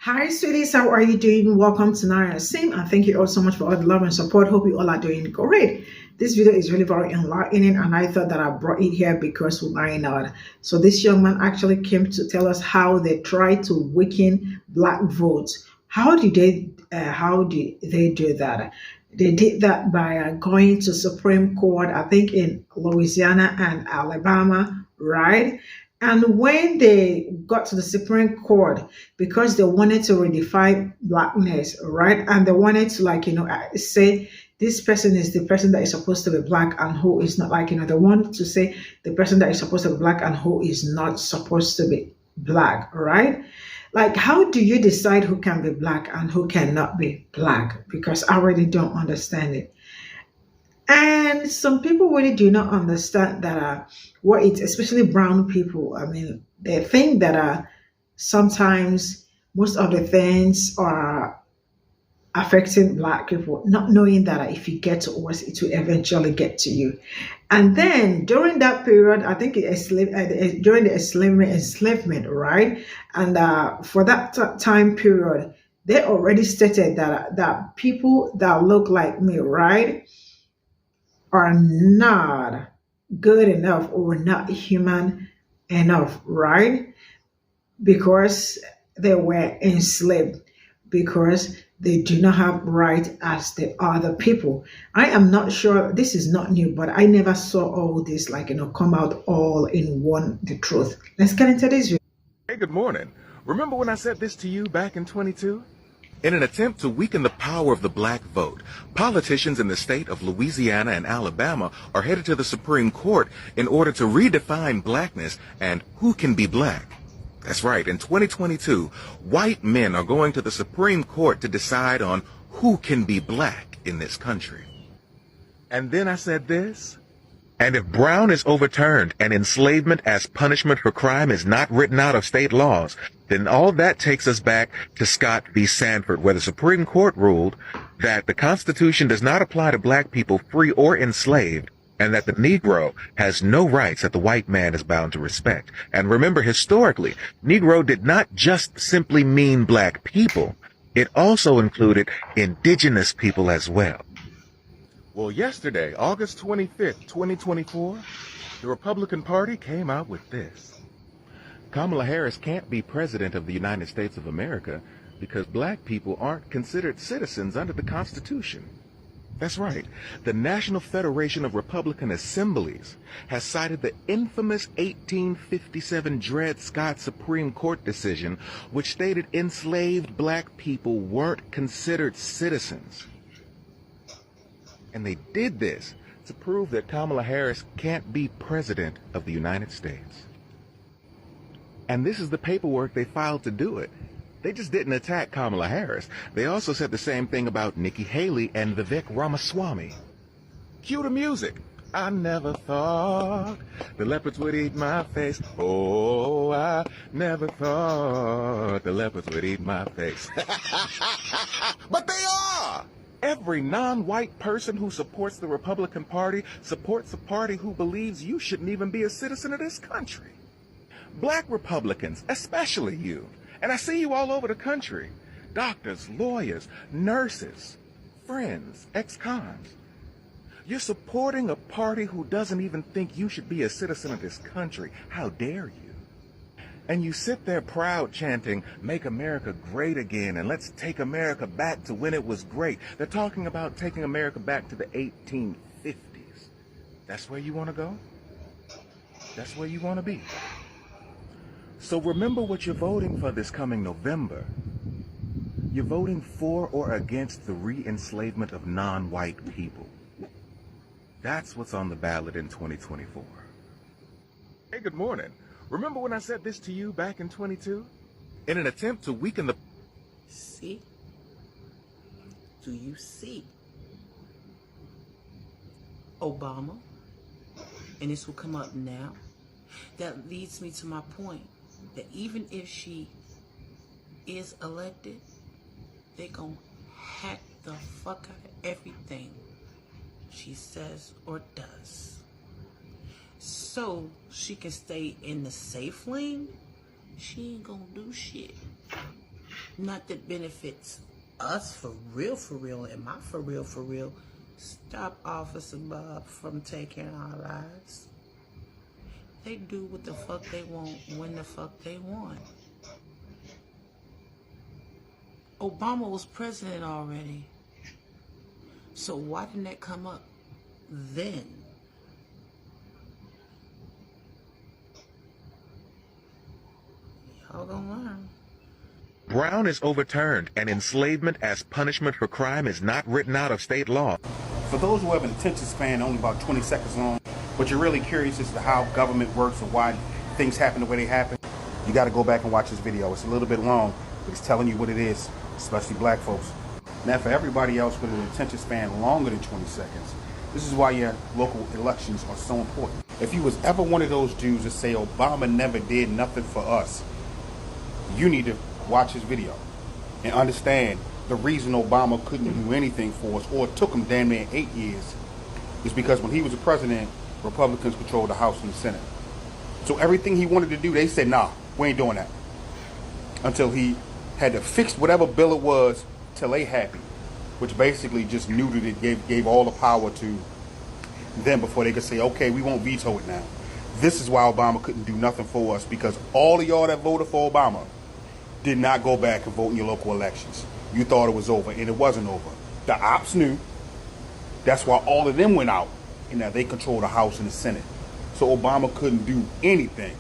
Hi, sweeties. How are you doing? Welcome to Naya Sim, and thank you all so much for all the love and support. Hope you all are doing great. This video is really very enlightening, and I thought that I brought it here because why not? So, this young man actually came to tell us how they tried to weaken black votes. How did they do that? They did that by going to Supreme Court, I think in Louisiana and Alabama, right? And when they got to the Supreme Court, because they wanted to redefine blackness, right? And they wanted to, say this person is the person that is supposed to be black and who is not, they want to say the person that is supposed to be black and who is not supposed to be black, right? Like, how do you decide who can be black and who cannot be black? Because I really don't understand it. And some people really do not understand that what it's especially brown people. I mean, they think that sometimes most of the things are affecting black people, not knowing that if you get to us, it will eventually get to you. And then during that period, I think during the enslavement, right? And for that time period, they already stated that people that look like me, right, are not good enough or not human enough, right? Because they were enslaved, because they do not have right as the other people. I am not sure, this is not new, but I never saw all this come out all in one, the truth. Let's get into this video. Hey, good morning. Remember when I said this to you back in 22? In an attempt to weaken the power of the black vote, politicians in the state of Louisiana and Alabama are headed to the Supreme Court in order to redefine blackness and who can be black. That's right, in 2022, white men are going to the Supreme Court to decide on who can be black in this country. And then I said this. And if Brown is overturned and enslavement as punishment for crime is not written out of state laws, then all that takes us back to Scott v. Sanford, where the Supreme Court ruled that the Constitution does not apply to black people free or enslaved, and that the Negro has no rights that the white man is bound to respect. And remember, historically, Negro did not just simply mean black people. It also included indigenous people as well. Well, yesterday, August 25th, 2024, the Republican Party came out with this. Kamala Harris can't be president of the United States of America because black people aren't considered citizens under the Constitution. That's right. The National Federation of Republican Assemblies has cited the infamous 1857 Dred Scott Supreme Court decision, which stated enslaved black people weren't considered citizens. And they did this to prove that Kamala Harris can't be president of the United States. And this is the paperwork they filed to do it. They just didn't attack Kamala Harris. They also said the same thing about Nikki Haley and Vivek Ramaswamy. Cue the music. I never thought the leopards would eat my face. Oh, I never thought the leopards would eat my face. But they are! Every non-white person who supports the Republican Party supports a party who believes you shouldn't even be a citizen of this country. Black Republicans, especially you, and I see you all over the country, doctors, lawyers, nurses, friends, ex-cons. You're supporting a party who doesn't even think you should be a citizen of this country. How dare you? And you sit there proud chanting, "Make America great again," and "Let's take America back to when it was great." They're talking about taking America back to the 1850s. That's where you want to go? That's where you want to be. So remember what you're voting for this coming November. You're voting for or against the re-enslavement of non-white people. That's what's on the ballot in 2024. Hey, good morning. Remember when I said this to you back in 22? In an attempt to weaken the... See? Do you see? Obama, and this will come up now, that leads me to my point, that even if she is elected, they're going to hack the fuck out of everything she says or does, so she can stay in the safe lane. She ain't gonna do shit. not that benefits us for real, and my for real, stop Officer Bob from taking our lives. They do what the fuck they want, when the fuck they want. Obama was president already. So why didn't that come up then? Y'all gonna learn. Brown is overturned, and enslavement as punishment for crime is not written out of state law. For those who have an attention span only about 20 seconds long, but you're really curious as to how government works or why things happen the way they happen, you got to go back and watch this video. It's a little bit long, but it's telling you what it is, especially black folks. Now, for everybody else with an attention span longer than 20 seconds, this is why your local elections are so important. If you was ever one of those dudes that say Obama never did nothing for us, you need to watch this video and understand the reason Obama couldn't do anything for us, or it took him damn near 8 years, is because when he was the president, Republicans controlled the House and the Senate. So everything he wanted to do, they said, nah, we ain't doing that. Until he had to fix whatever bill it was till they happy, which basically just neutered it, gave all the power to them before they could say, okay, we won't veto it now. This is why Obama couldn't do nothing for us, because all of y'all that voted for Obama did not go back and vote in your local elections. You thought it was over, and it wasn't over. The ops knew. That's why all of them went out, and now they control the House and the Senate. So Obama couldn't do anything.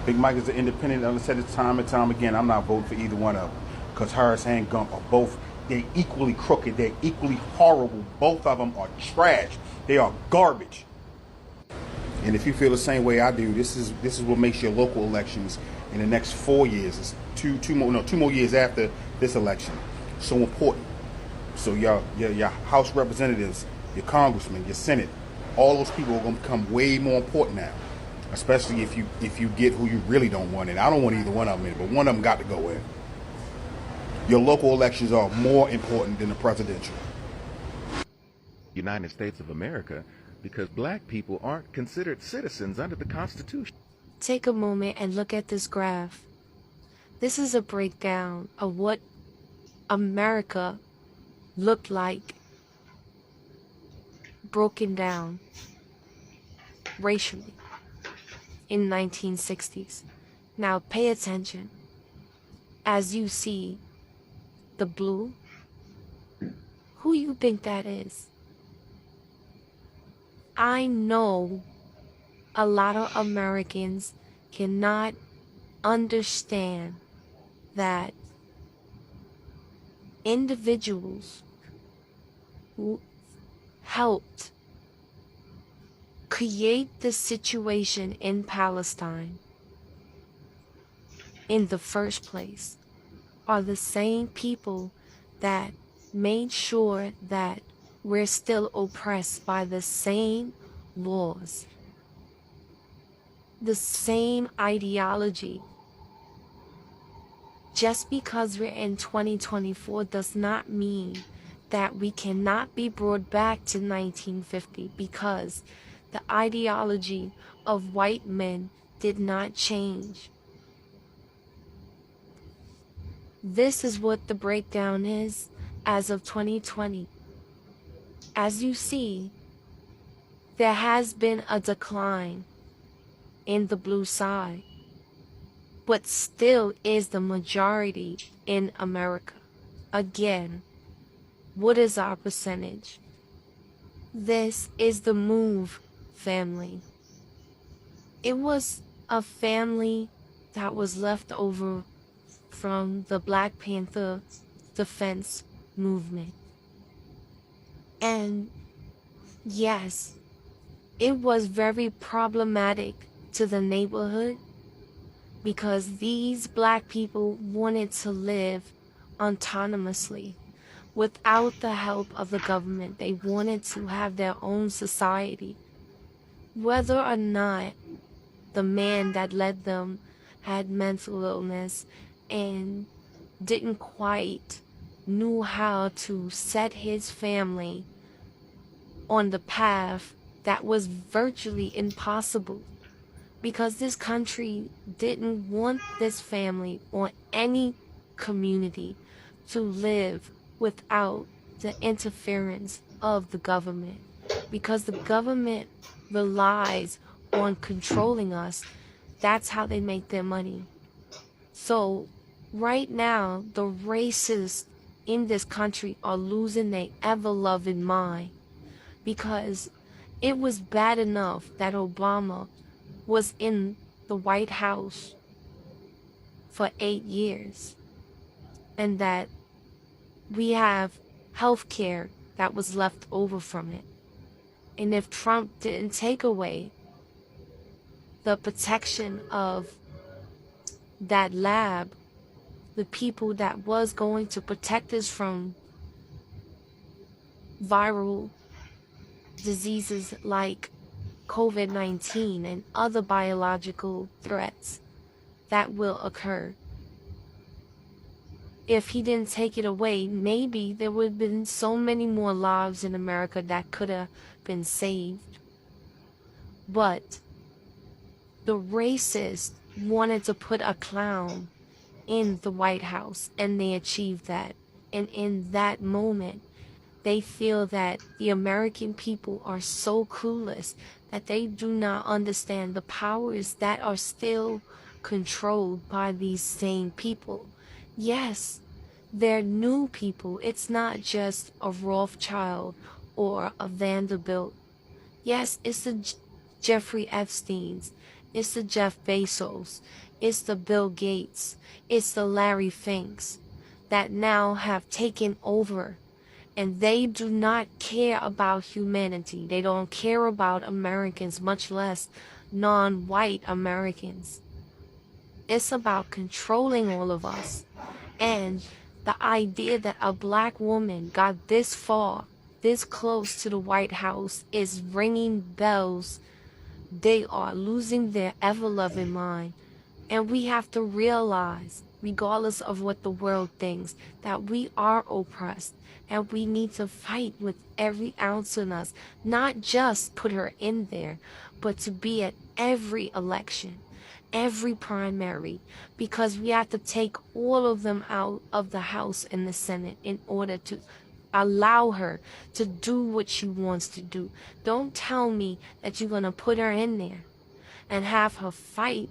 Big Mike is an independent. I've said it time and time again. I'm not voting for either one of them, because Harris and Gump are both, they're equally crooked. They're equally horrible. Both of them are trash. They are garbage. And if you feel the same way I do, this is what makes your local elections in the next 4 years, it's two more years after this election, so important. So your House representatives, your congressmen, your Senate, all those people are going to become way more important now, especially if you get who you really don't want in. I don't want either one of them in, but one of them got to go in. Your local elections are more important than the presidential. United States of America, because black people aren't considered citizens under the Constitution. Take a moment and look at this graph. This is a breakdown of what America looked like, broken down racially in 1960s. Now pay attention. As you see the blue, who you think that is? I know a lot of Americans cannot understand that individuals who helped create the situation in Palestine in the first place are the same people that made sure that we're still oppressed by the same laws, the same ideology. Just because we're in 2024 does not mean that we cannot be brought back to 1950, because the ideology of white men did not change. This is what the breakdown is as of 2020. As you see, there has been a decline in the blue side, but still is the majority in America. Again, what is our percentage? This is the Move family. It was a family that was left over from the Black Panther defense movement. And yes, it was very problematic to the neighborhood, because these black people wanted to live autonomously without the help of the government. They wanted to have their own society. Whether or not the man that led them had mental illness and didn't quite knew how to set his family on the path that was virtually impossible, because this country didn't want this family on any community to live without the interference of the government, because the government relies on controlling us. That's how they make their money. So right now, the racists in this country are losing their ever-loving mind, because it was bad enough that Obama was in the White House for 8 years, and that we have health care that was left over from it. And if Trump didn't take away the protection of that lab, the people that was going to protect us from viral diseases like COVID-19 and other biological threats that will occur. If he didn't take it away, maybe there would have been so many more lives in America that could have been saved. But the racists wanted to put a clown in the White House, and they achieved that. And in that moment, they feel that the American people are so clueless that they do not understand the powers that are still controlled by these same people. Yes, they're new people. It's not just a Rothschild or a Vanderbilt. Yes, it's the Jeffrey Epsteins. It's the Jeff Bezos. It's the Bill Gates. It's the Larry Finks that now have taken over. And they do not care about humanity. They don't care about Americans, much less non-white Americans. It's about controlling all of us. And the idea that a black woman got this far, this close to the White House, is ringing bells. They are losing their ever-loving mind. And we have to realize, regardless of what the world thinks, that we are oppressed. And we need to fight with every ounce in us. Not just put her in there, but to be at every election, every primary. Because we have to take all of them out of the House and the Senate in order to allow her to do what she wants to do. Don't tell me that you're going to put her in there and have her fight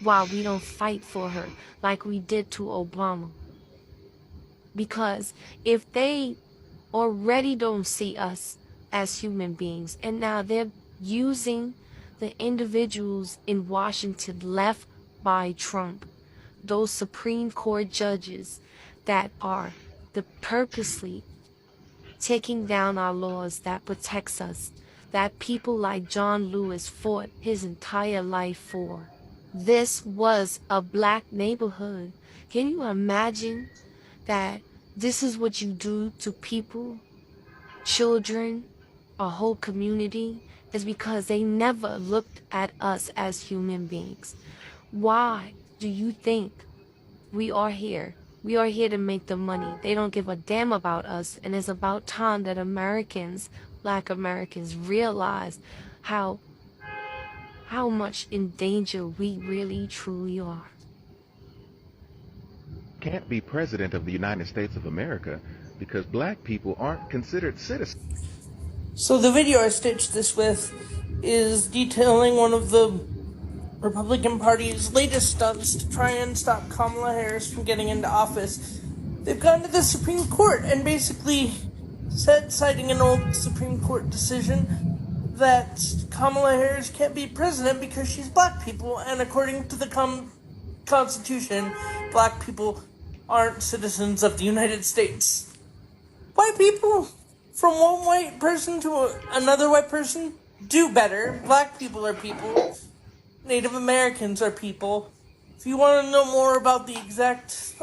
while we don't fight for her like we did to Obama. Because if they already don't see us as human beings, and now they're using the individuals in Washington left by Trump, those Supreme Court judges that are purposely taking down our laws that protects us, that people like John Lewis fought his entire life for. This was a black neighborhood. Can you imagine that this is what you do to people, children, a whole community? Is because they never looked at us as human beings. Why do you think we are here? We are here to make the money. They don't give a damn about us. And it's about time that Americans, black Americans, realize how much in danger we really truly are. Can't be president of the United States of America because black people aren't considered citizens. So the video I stitched this with is detailing one of the Republican Party's latest stunts to try and stop Kamala Harris from getting into office. They've gone to the Supreme Court and basically said, citing an old Supreme Court decision, that Kamala Harris can't be president because she's black people, and according to the Constitution, black people aren't citizens of the United States. White people, from one white person to another white person, do better. Black people are people. Native Americans are people. If you want to know more about the exact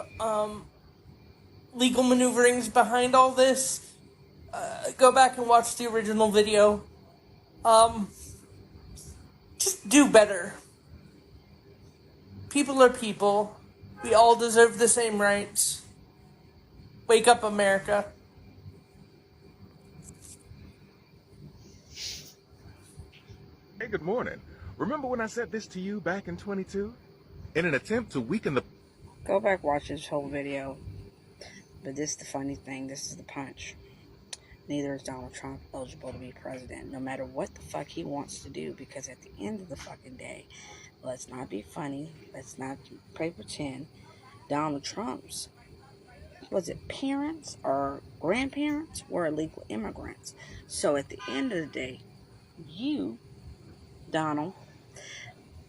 legal maneuverings behind all this, go back and watch the original video. Just do better. People are people. We all deserve the same rights. Wake up, America. Hey, good morning. Remember when I said this to you back in 22? In an attempt to weaken the Go back, watch this whole video. But this is the funny thing. This is the punch. Neither is Donald Trump eligible to be president, no matter what the fuck he wants to do, because at the end of the fucking day, let's not be funny. Let's not play pretend. Donald Trump's, was it parents or grandparents, were illegal immigrants. So at the end of the day, you, Donald,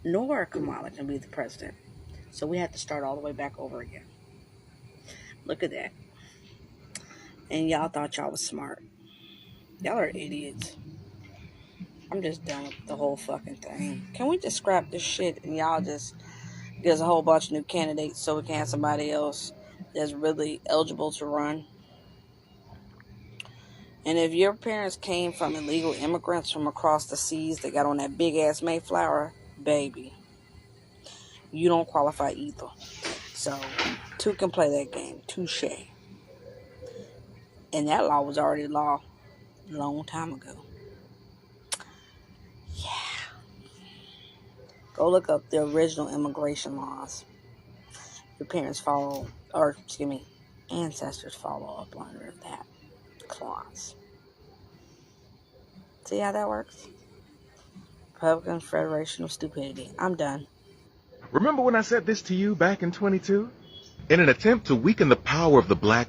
nor Kamala can be the president. So we have to start all the way back over again. Look at that. And y'all thought y'all was smart. Y'all are idiots. I'm just done with the whole fucking thing. Can we just scrap this shit and y'all just, there's a whole bunch of new candidates so we can have somebody else that's really eligible to run? And if your parents came from illegal immigrants from across the seas that got on that big ass Mayflower, baby, you don't qualify either. So, two can play that game. Touche. And that law was already law a long time ago. Yeah. Go look up the original immigration laws. Your parents follow, or excuse me, ancestors follow up under that clause. See how that works? Republican Federation of Stupidity. I'm done. Remember when I said this to you back in 22? In an attempt to weaken the power of the black.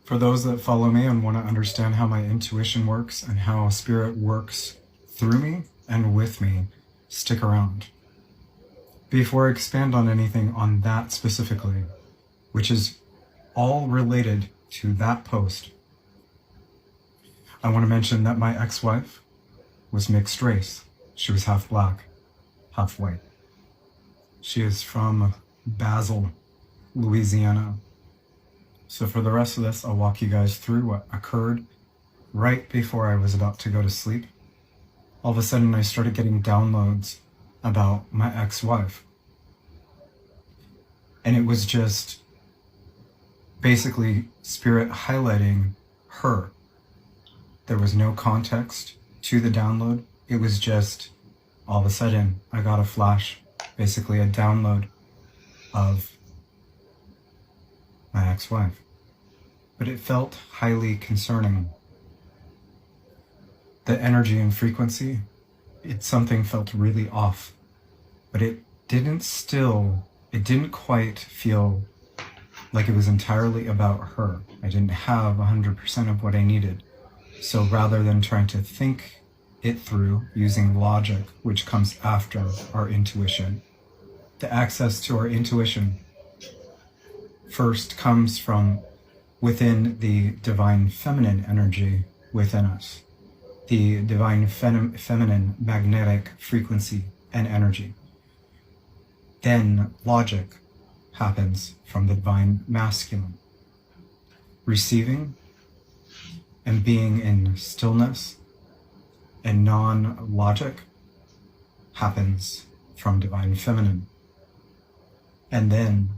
For those that follow me and want to understand how my intuition works and how spirit works through me and with me, stick around. Before I expand on anything on that specifically, which is all related to that post, I want to mention that my ex-wife was mixed race. She was half black, half white. She is from Basel, Louisiana. So for the rest of this, I'll walk you guys through what occurred right before I was about to go to sleep. All of a sudden, I started getting downloads about my ex-wife. And it was just basically spirit highlighting her. There was no context to the download. It was just all of a sudden, I got a flash, basically a download of my ex-wife. But it felt highly concerning. The energy and frequency, something felt really off. But it didn't quite feel like it was entirely about her. I didn't have 100% of what I needed. So rather than trying to think it through using logic, which comes after our intuition, the access to our intuition first comes from within the divine feminine energy within us, the divine feminine magnetic frequency and energy. Then logic happens from the divine masculine. Receiving and being in stillness and non-logic happens from divine feminine. And then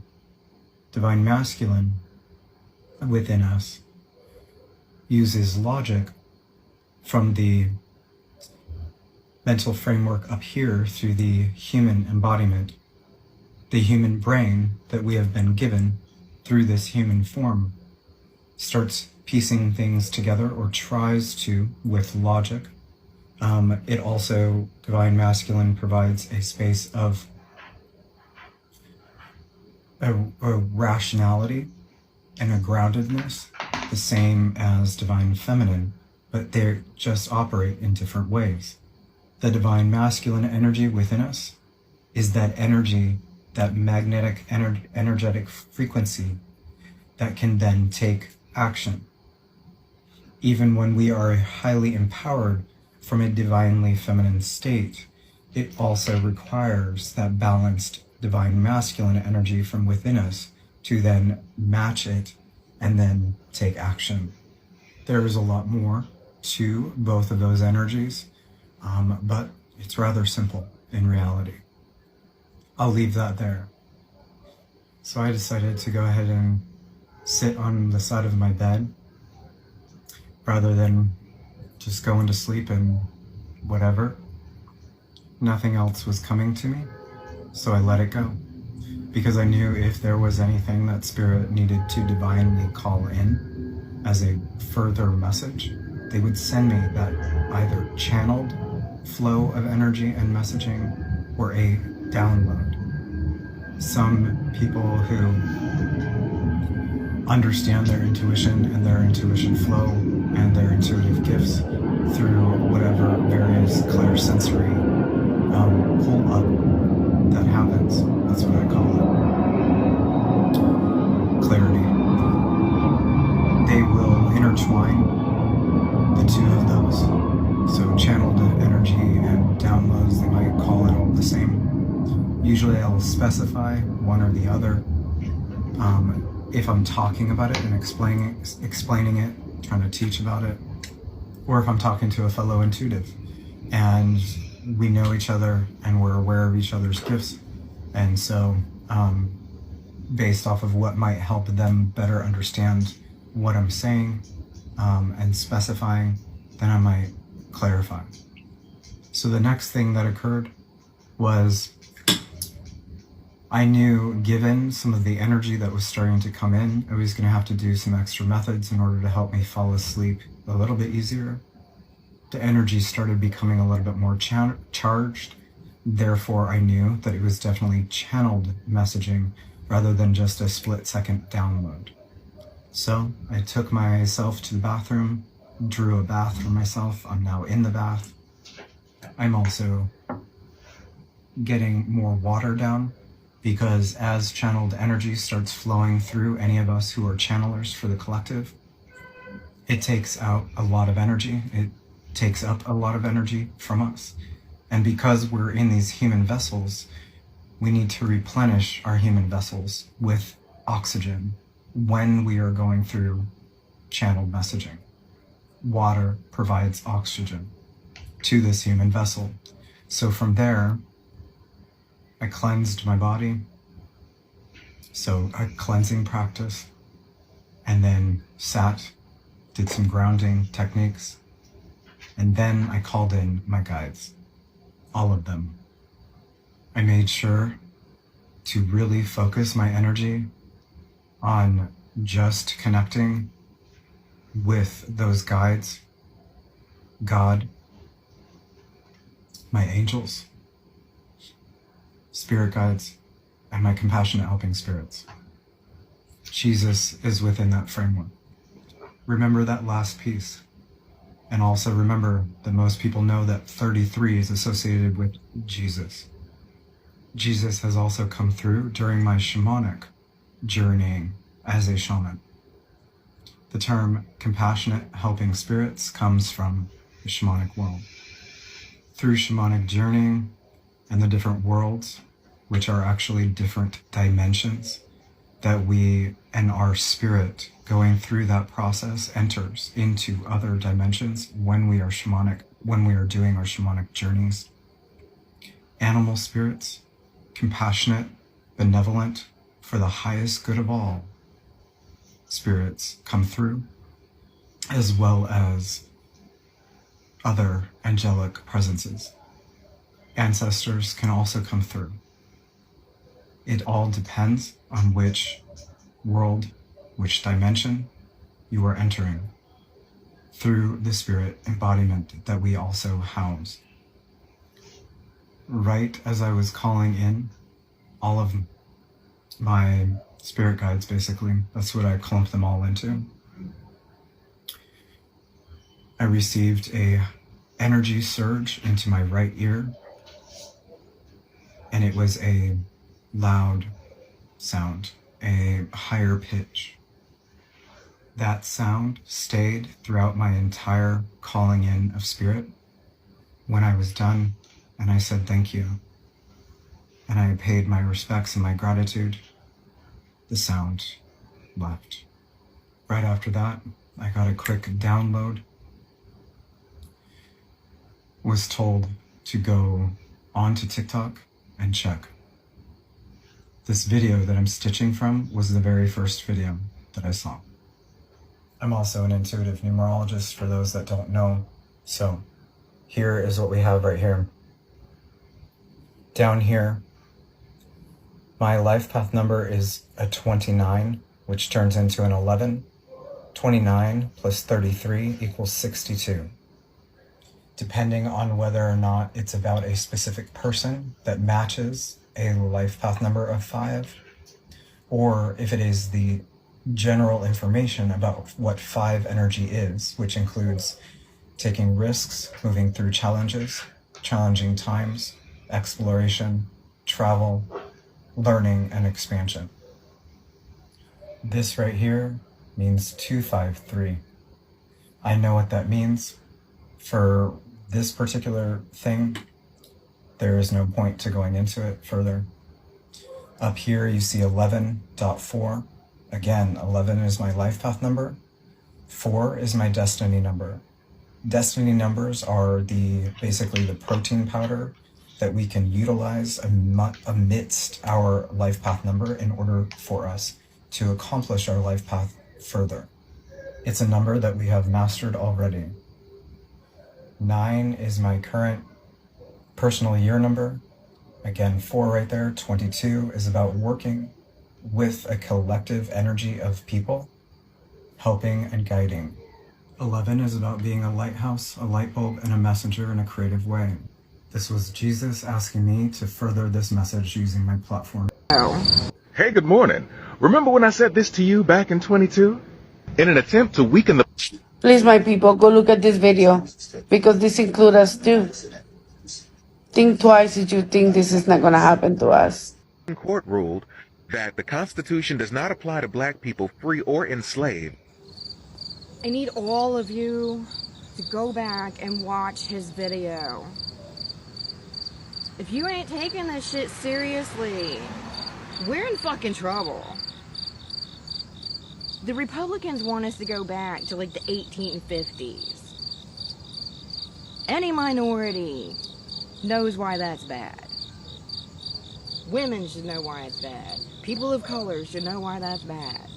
divine masculine within us uses logic from the mental framework up here through the human embodiment, the human brain that we have been given through this human form, starts piecing things together or tries to with logic. It also, divine masculine provides a space of a rationality and a groundedness, the same as divine feminine, but they just operate in different ways. The divine masculine energy within us is that energy, that magnetic energetic frequency that can then take action. Even when we are highly empowered from a divinely feminine state, it also requires that balanced divine masculine energy from within us to then match it and then take action. There is a lot more to both of those energies, but it's rather simple in reality. I'll leave that there. So I decided to go ahead and sit on the side of my bed rather than just going to sleep and whatever. Nothing else was coming to me, so I let it go. because I knew if there was anything that Spirit needed to divinely call in as a further message, they would send me that either channeled flow of energy and messaging or a download. Some people who understand their intuition and their intuition flow and their intuitive gifts through whatever various clairsensory pull up that happens. That's what I call it. Clarity. They will intertwine the two of those. So channeled energy and downloads, they might call it all the same. Usually I'll specify one or the other. If I'm talking about it and explaining it, trying to teach about it, or if I'm talking to a fellow intuitive and we know each other and we're aware of each other's gifts. And so based off of what might help them better understand what I'm saying and specifying, then I might clarify. So the next thing that occurred was I knew, given some of the energy that was starting to come in, I was going to have to do some extra methods in order to help me fall asleep a little bit easier. The energy started becoming a little bit more charged. Therefore, I knew that it was definitely channeled messaging rather than just a split-second download. So I took myself to the bathroom, drew a bath for myself. I'm now in the bath. I'm also getting more water down, because as channeled energy starts flowing through any of us who are channelers for the collective, it takes out a lot of energy. It takes up a lot of energy from us. And because we're in these human vessels, we need to replenish our human vessels with oxygen when we are going through channeled messaging. Water provides oxygen to this human vessel. So from there, I cleansed my body. So a cleansing practice, and then sat, did some grounding techniques, and then I called in my guides, all of them. I made sure to really focus my energy on just connecting with those guides, God, my angels, spirit guides, and my compassionate helping spirits. Jesus is within that framework. Remember that last piece. And also remember that most people know that 33 is associated with Jesus. Jesus has also come through during my shamanic journeying as a shaman. The term compassionate helping spirits comes from the shamanic world. Through shamanic journeying and the different worlds, which are actually different dimensions, that we and our spirit going through that process enters into other dimensions when we are shamanic, when we are doing our shamanic journeys. Animal spirits, compassionate, benevolent, for the highest good of all, spirits come through, as well as other angelic presences. Ancestors can also come through. It all depends on which world, which dimension you are entering through the spirit embodiment that we also house. Right as I was calling in all of my spirit guides, basically, that's what I clumped them all into, I received a energy surge into my right ear, and it was a loud sound, a higher pitch. That sound stayed throughout my entire calling in of spirit. When I was done and I said thank you, and I paid my respects and my gratitude, the sound left. Right after that, I got a quick download, was told to go onto TikTok and check. This video that I'm stitching from was the very first video that I saw. I'm also an intuitive numerologist for those that don't know. So here is what we have right here. Down here My life path number is a 29, which turns into an 11. 29 plus 33 equals 62. Depending on whether or not it's about a specific person that matches a life path number of 5, or if it is the general information about what 5 energy is, which includes taking risks, moving through challenges, challenging times, exploration, travel, learning, and expansion. This right here means 253. I know what that means. For this particular thing, there is no point to going into it further. Up here you see 11.4. Again, 11 is my life path number. 4 is my destiny number. Destiny numbers are basically the protein powder that we can utilize amidst our life path number in order for us to accomplish our life path further. It's a number that we have mastered already. 9 is my current personal year number. Again, 4 right there. 22 is about working with a collective energy of people, helping and guiding. 11 is about being a lighthouse, a light bulb, and a messenger in a creative way. This was Jesus asking me to further this message using my platform. Hey, good morning. Remember when I said this to you back in 22? In an attempt to weaken the... Please, my people, go look at this video, because this includes us too. Think twice if you think this is not going to happen to us. Court ruled that the Constitution does not apply to black people, free or enslaved. I need all of you to go back and watch his video. If you ain't taking this shit seriously, we're in fucking trouble. The Republicans want us to go back to like the 1850s. Any minority knows why that's bad. Women should know why it's bad. People of color should know why that's bad.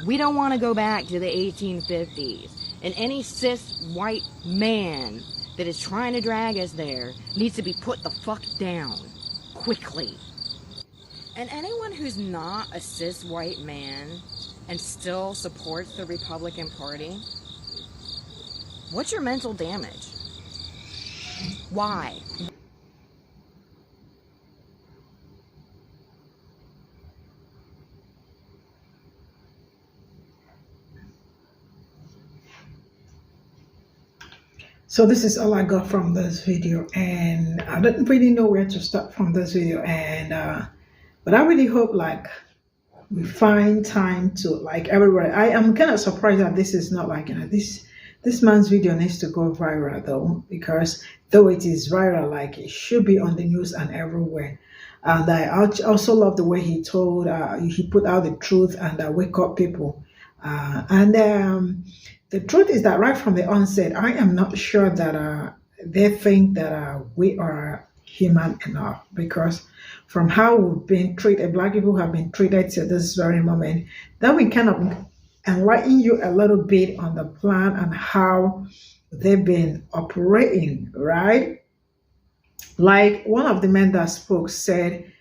We don't want to go back to the 1850s. And any cis white man that is trying to drag us there needs to be put the fuck down. Quickly. And anyone who's not a cis white man and still supports the Republican Party, what's your mental damage? Why? So this is all I got from this video, and I didn't really know where to start from this video, and but I really hope like we find time to like everywhere. I am kind of surprised that this is not like, this man's video needs to go viral though, because though it is viral, like it should be on the news and everywhere. And I also love the way he told, he put out the truth and wake up people. The truth is that right from the onset, I am not sure that they think that we are human enough, because from how we've been treated, black people have been treated to this very moment, that we kind of enlighten you a little bit on the plan and how they've been operating, right? Like one of the men that spoke said,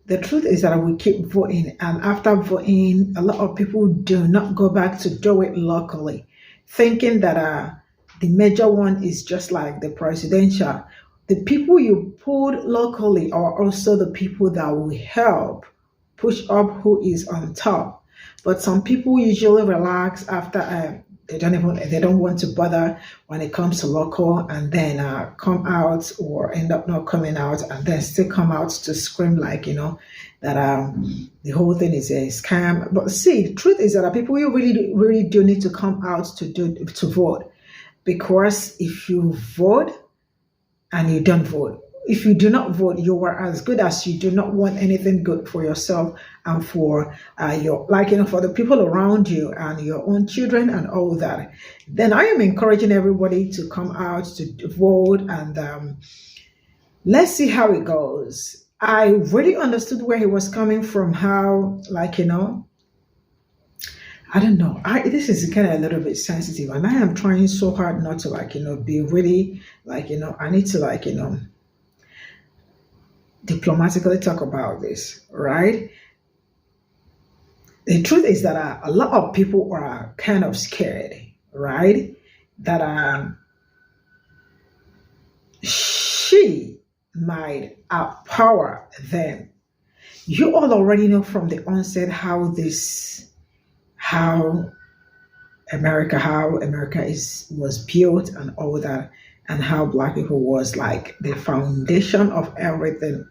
the truth is that we keep voting, and after voting, a lot of people do not go back to do it locally, thinking that the major one is just like the presidential. The people you put locally are also the people that will help push up who is on top. But some people usually relax after they don't want to bother when it comes to local, and then come out or end up not coming out, and then still come out to scream like, that the whole thing is a scam. But see, the truth is that people, you really do need to come out to vote, because if you vote and you don't vote, if you do not vote, you are as good as you do not want anything good for yourself and for for the people around you and your own children and all that. Then I am encouraging everybody to come out to vote, and let's see how it goes. I really understood where he was coming from, how I don't know. This is kind of a little bit sensitive, and I am trying so hard not to be really I need to diplomatically talk about this, right? The truth is that a lot of people are kind of scared, right? That she might outpower them. You all already know from the onset how America was built and all that, and how Black people was like the foundation of everything.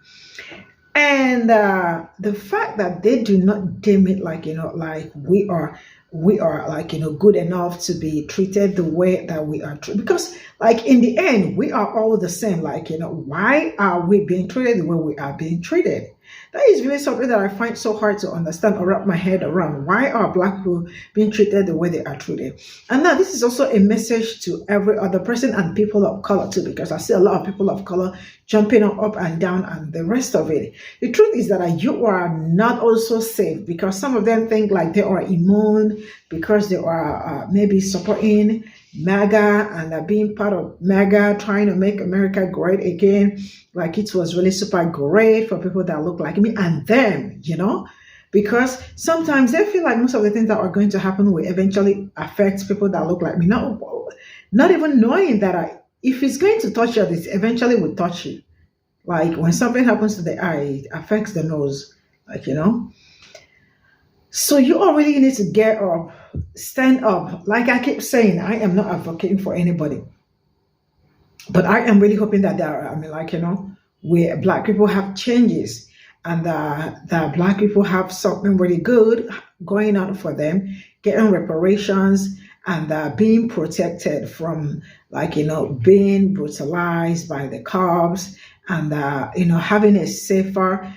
And the fact that they do not deem it like, like we are like, good enough to be treated the way that we are treated, because like in the end we are all the same. Like, why are we being treated the way we are being treated? That is really something that I find so hard to understand or wrap my head around. Why are Black people being treated the way they are treated? And now this is also a message to every other person and people of color too, because I see a lot of people of color jumping up and down and the rest of it. The truth is that you are not also safe, because some of them think like they are immune because they are maybe supporting MAGA and being part of MAGA, trying to make America great again. Like it was really super great for people that look like me and them, because sometimes they feel like most of the things that are going to happen will eventually affect people that look like me. Not even knowing that if it's going to touch you, this eventually will touch you. Like when something happens to the eye, it affects the nose, like, So you all really need to get up, stand up. Like I keep saying, I am not advocating for anybody. But I am really hoping that where Black people have changes, and that Black people have something really good going on for them, getting reparations, and being protected from being brutalized by the cops, and having a safer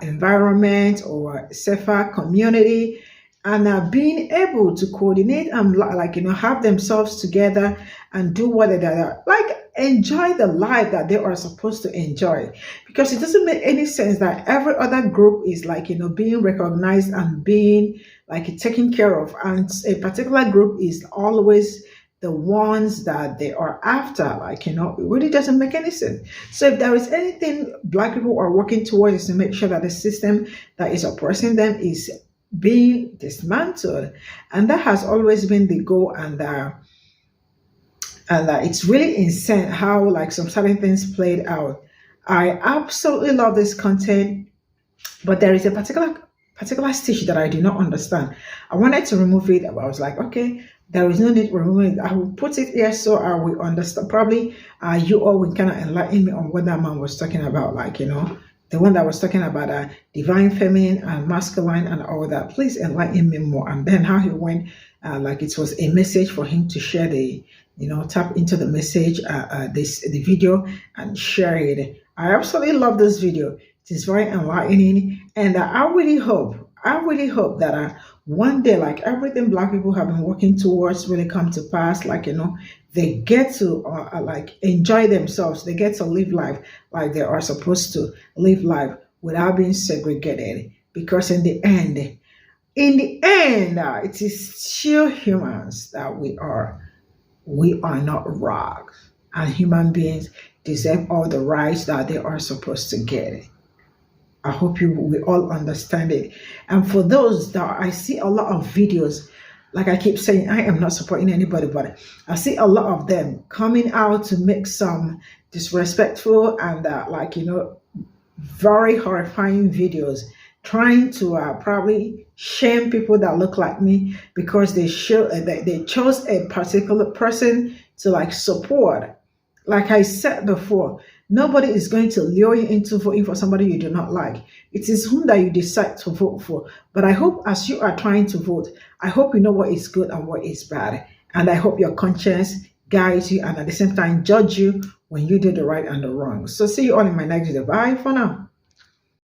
environment or safer community, and being able to coordinate and have themselves together and do what they do, enjoy the life that they are supposed to enjoy. Because it doesn't make any sense that every other group is being recognized and being taken care of, and a particular group is always the ones that they are after. It really doesn't make any sense. So if there is anything Black people are working towards, is to make sure that the system that is oppressing them is being dismantled, and that has always been the goal. And it's really insane how some certain things played out. I absolutely love this content, but there is a particular stitch that I do not understand. I wanted to remove it, but I was like, okay, there is no need for removing it. I will put it here so I will understand. Probably you all will kind of enlighten me on what that man was talking about, the one that was talking about divine feminine and masculine and all that. Please enlighten me more. And then how he went, it was a message for him to share tap into the message, the video, and share it. I absolutely love this video. It is very enlightening, and I really hope that one day, everything Black people have been working towards, really come to pass. They get to enjoy themselves. They get to live life like they are supposed to live life without being segregated. Because in the end, it is still humans that we are. We are not rocks, and human beings deserve all the rights that they are supposed to get. I hope we all understand it. And for those that I see a lot of videos, like I keep saying, I am not supporting anybody, but I see a lot of them coming out to make some disrespectful and very horrifying videos, trying to probably shame people that look like me because they chose a particular person to support. Like I said before, nobody is going to lure you into voting for somebody you do not like. It is whom that you decide to vote for. But I hope as you are trying to vote, I hope you know what is good and what is bad. And I hope your conscience guides you and at the same time judge you when you do the right and the wrong. So see you all in my next video. Bye for now.